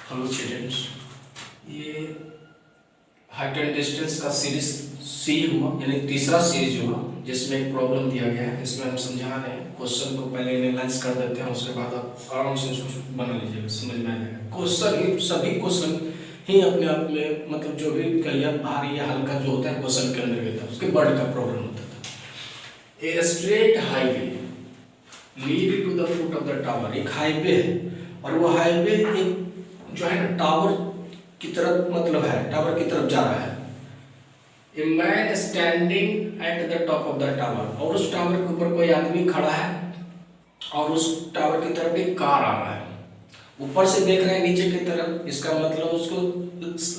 Hello children's, ये height and distance का series सी हुआ, यानी तीसरा सीरीज हुआ जिसमें एक प्रॉब्लम दिया गया है। इसमें हम समझा रहे हैं, क्वेश्चन को पहले एनालाइज कर देते हैं, उसके बाद आप आराम से उसको बना लीजिएगा, समझ में आ जाएगा। क्वेश्चन ही सभी क्वेश्चन ही अपने आप में मतलब जो भी करियर भारी या हल्का जो होता है क्वेश्चन के अंदर रहता है, उसके वर्ड का प्रॉब्लम होता था। A straight highway lead to the foot of the tower. एक हाईवे है और वो हाईवे एक जो है ना टावर की तरफ मतलब है, टावर की तरफ जा रहा है। A man standing at the top of the tower, और उस टावर के ऊपर कोई आदमी खड़ा है और उस टावर की तरफ एक कार आ रहा है। ऊपर से देख रहा है नीचे की तरफ, इसका मतलब उसको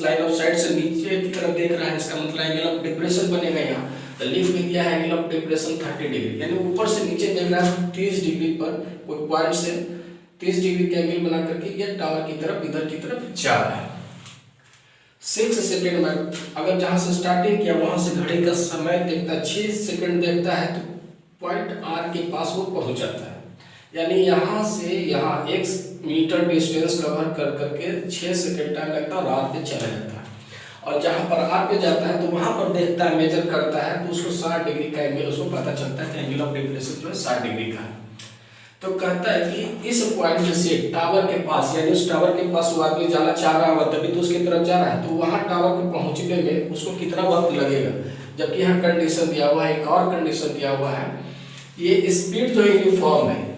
लाइन ऑफ साइट से नीचे की तरफ देख रहा है, इसका मतलब एंगल ऑफ डिप्रेशन बनेगा। यहाँ तो लिख में दिया है एंगल ऑफ डिप्रेशन 30 डिग्री, यानी ऊपर से नीचे देख रहा है 30 डिग्री पर कोई पॉइंट से 30 डिग्री के एंगल बना करके ये टावर की तरफ इधर की तरफ जा रहा है। 6 सेकंड में अगर जहां से स्टार्टिंग किया वहां से घड़ी का समय देखता है, 6 सेकंड देखता है तो पॉइंट आर के पास वो पहुंच जाता है। यानी यहाँ से यहाँ 1 मीटर डिस्टेंस कवर कर करके 6 सेकंड टाइम लगता है और आर पे चला जाता है। और जहाँ पर आर पे जाता है तो वहां पर देखता है, मेजर करता है तो उसको 60 डिग्री का एंगल उसको पता चलता है कि एंगल ऑफ डिप्रेशन जो है 60 डिग्री का है। तो कहता है कि इस पॉइंट से टावर के पास, यानी उस टावर के पास वो आदमी जाना चाह रहा होगा तभी तो उसकी तरफ जा रहा है, तो वहां टावर के पहुंचने में उसको कितना वक्त लगेगा। जबकि यहाँ कंडीशन दिया हुआ है, एक और कंडीशन दिया हुआ है, ये स्पीड जो यूनिफॉर्म है।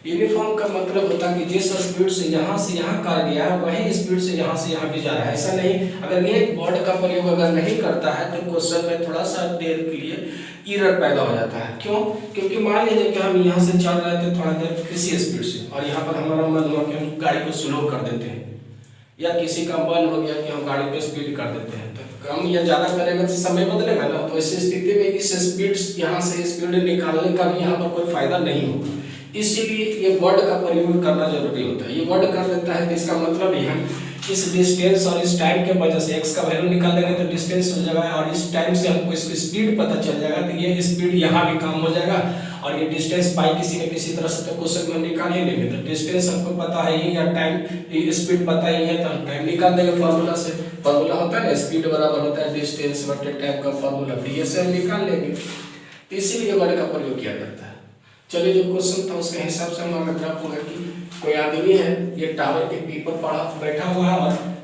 यूनिफॉर्म का मतलब होता है कि जिस स्पीड से यहाँ कार गया है वही स्पीड से यहाँ भी जा रहा है। ऐसा नहीं, अगर ये वर्ड का प्रयोग अगर नहीं करता है तो क्वेश्चन में थोड़ा सा देर के लिए एरर पैदा हो जाता है। क्यों? क्योंकि मान लीजिए कि हम यहाँ से चल रहे थे थोड़ा देर किसी स्पीड से और यहाँ पर हमारा मन हुआ कि हम गाड़ी को स्लो कर देते हैं, या किसी का मन हो गया कि हम गाड़ी को स्पीड कर देते हैं, तो कम या ज़्यादा करेगा तो समय बदलेगा ना। तो ऐसी स्थिति में इस स्पीड यहाँ से स्पीड निकालने का भी यहाँ पर कोई फायदा नहीं होगा, इसीलिए ये वर्ड का प्रयोग करना जरूरी होता है। ये वर्ड कर देता है तो इसका मतलब ये है इस डिस्टेंस और इस टाइम के वजह से x का वैल्यू निकाल देंगे तो डिस्टेंस हो जाएगा, और इस टाइम से हमको इसकी स्पीड पता चल जाएगा तो ये स्पीड यहाँ भी काम हो जाएगा। और ये डिस्टेंस पाई किसी न किसी तरह से तो क्वेश्चन में हम निकाल ही लेंगे, तो डिस्टेंस हमको पता है ही या टाइम स्पीड पता ही है तो हम टाइम निकाल देंगे फॉर्मूला से। फॉर्मूला होता है ना, स्पीड बराबर होता है डिस्टेंस बटे टाइम का फॉर्मूला, तो ये से हम निकाल लेंगे। तो इसीलिए वर्ड का प्रयोग किया जाता है। चलिए जो क्वेश्चन था उसके हिसाब से हमारा ग्राफ होगा कि कोई आदमी है, ये टावर के पीपर पड़ा बैठा हुआ है और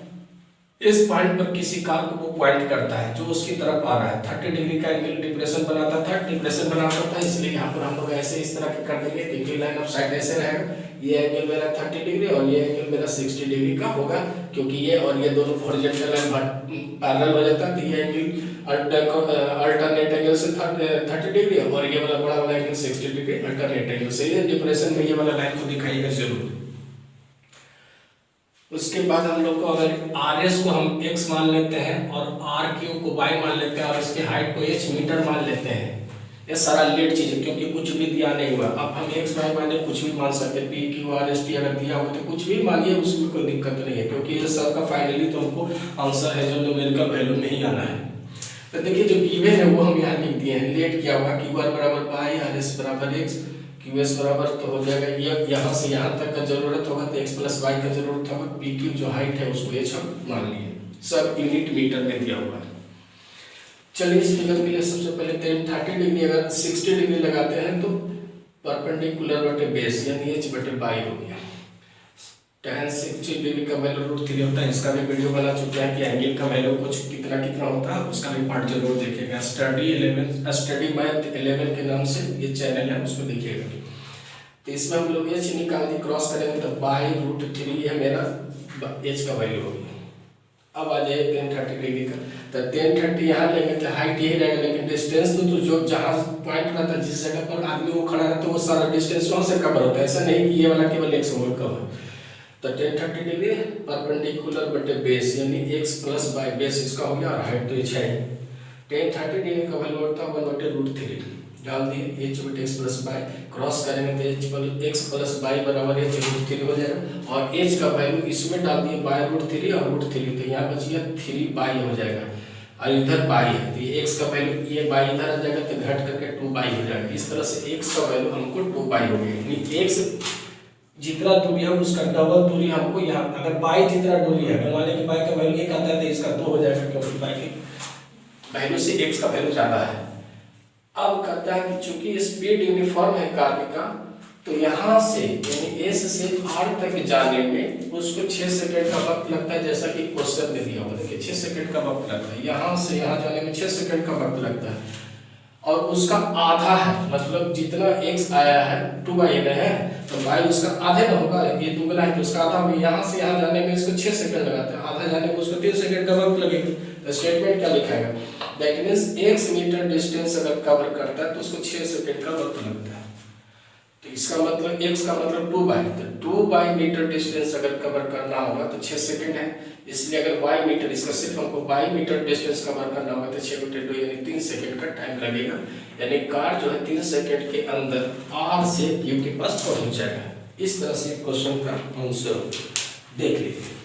इस पॉइंट पर किसी कार को वो पॉइंट करता है जो उसकी तरफ आ रहा है। 30 डिग्री का एंगल डिप्रेशन बनाता था, इसलिए यहाँ पर हम लोग ऐसे इस तरह के कर देंगे क्योंकि लाइन ऑफ साइट ऐसे रहेगा। ये एंगल मेरा 30 डिग्री और ये एंगल मेरा 60 डिग्री का होगा, क्योंकि ये और ये दोनों हॉरिजॉन्टल लाइन पैरेलल हो जाता है। तो ये एंगल अल्टरनेट एंगल से 30 डिग्री और ये वाला बड़ा वाला एंगल 60 डिग्री अल्टरनेट एंगल से। ये डिप्रेशन में ये वाला लाइन को दिखाइएगा जरूर। उसके बाद हम लोग को अगर RS को हम x मान लेते हैं और RQ को y मान लेते हैं और इसके हाइट को h मीटर मान लेते हैं, ये सारा लेट चीज है क्योंकि कुछ भी दिया नहीं हुआ। अब हम x y माने कुछ भी मान सकते हैं, P Q R S T अगर दिया हुआ तो कुछ भी मानिए, उसमें कोई दिक्कत नहीं है क्योंकि ये सब का फाइनली तो हमको आंसर है जो न्यूमेरिकल वैल्यू में ही आना है। तो देखिए जो गिवन है वो हम यहाँ लिख दिए हैं, लेट किया हुआ QR बराबर y, RS बराबर x, QS बराबर तो हो जाएगा ये यहाँ से यहाँ तक का जरूरत होगा तो x प्लस वाई का जरूरत होगा। PQ जो हाइट है उसको h हम मान लिए, सब यूनिट मीटर में दिया हुआ है। चलिए इस फिगर के लिए सबसे पहले 30 डिग्री अगर 60 डिग्री लगाते हैं तो परपेंडिकुलर बटे बेस यानी h बटे बाई हो गया। tan 60 डिग्री का वैल्यू √3 होता है, इसका भी वीडियो बना चुके हैं कि एंगल का वैल्यू कुछ कितना होता है, उसका भी पार्ट जरूर देखिएगा। स्टडी मैथ 11 के नाम से ये चैनल है, उसमें देखिएगा। तो इसमें हम लोग h निकाल के क्रॉस करेंगे तो बाई √3 है मेरा h का वैल्यू हो गया। अब आ जाए 1030 डिग्री का, तो 1030 यहाँ लेंगे तो हाइट यही रहेगा, लेकिन डिस्टेंस तो जो जहाँ पॉइंट रहता है जिस जगह पर आदमी वो खड़ा रहता है वो सारा डिस्टेंस वहाँ से कवर होता है। ऐसा नहीं कि ये वाला केवल x ओवर कवर। तो 1030 डिग्री परपेंडिकुलर बटे बेस यानी x प्लस बाई बेस इसका हो गया और हाइट तो h है। 1030 डिग्री का वैल्यू होता है 1 बटे √3 डाल दिए, h बटे x प्लस बाई क्रॉस करेंगे तो x प्लस बाई बराबर h √3 हो जाएगा और h का वैल्यू इसमें डाल दिए बाई √3 और √3 तो यहाँ बच गया 3 बाई हो जाएगा और इधर बाई है तो ये x का वैल्यू ये बाई इधर आ जाएगा तो घट करके 2 बाई हो जाएगा। इस तरह से x का वैल्यू हमको 2 बाई हो गया, यानी x जितना दूरी है उसका डबल दूरी हमको यहाँ, अगर बाई जितना दूरी है, मान लें कि बाई का वैल्यू 1 आता है तो इसका 2 हो जाएगा, क्योंकि बाई की वैल्यू से x का वैल्यू ज्यादा है। अब कहता है कि चूंकि स्पीड यूनिफॉर्म है कार्य का, तो यहाँ से यानी S से R तक जाने में उसको 6 सेकंड का वक्त लगता है, जैसा कि क्वेश्चन में दिया हुआ। देखिए 6 सेकंड का वक्त लगता है, यहाँ से यहाँ जाने में 6 सेकंड का वक्त लगता है, और उसका आधा है, मतलब जितना x आया है 2/n है, तो y उसका आधे ना होगा, ये दुगना है तो उसका आधा होगा। यहाँ से यहाँ जाने में इसको 6 सेकंड लगाते हैं, आधा जाने में उसको 3 सेकंड का वक्त लगेगा। तो स्टेटमेंट क्या लिखा है, that means x metre distance अगर कवर करता है तो उसको 6 सेकंड का वक्त लगता है। तो इसका मतलब x का मतलब 2/, तो 2/, मीटर डिस्टेंस अगर कवर करना होगा तो 6 सेकंड है। इसलिए अगर y मीटर, इसका सिर्फ हमको y मीटर डिस्टेंस कवर करना होगा तो 6 × 2 यानी 3 सेकंड का टाइम लगेगा। यानी कार जो है 3 सेकंड के अंदर R से Q के पास पहुंच जाएगा। इस तरह से क्वेश्चन का आंसर देख लीजिए।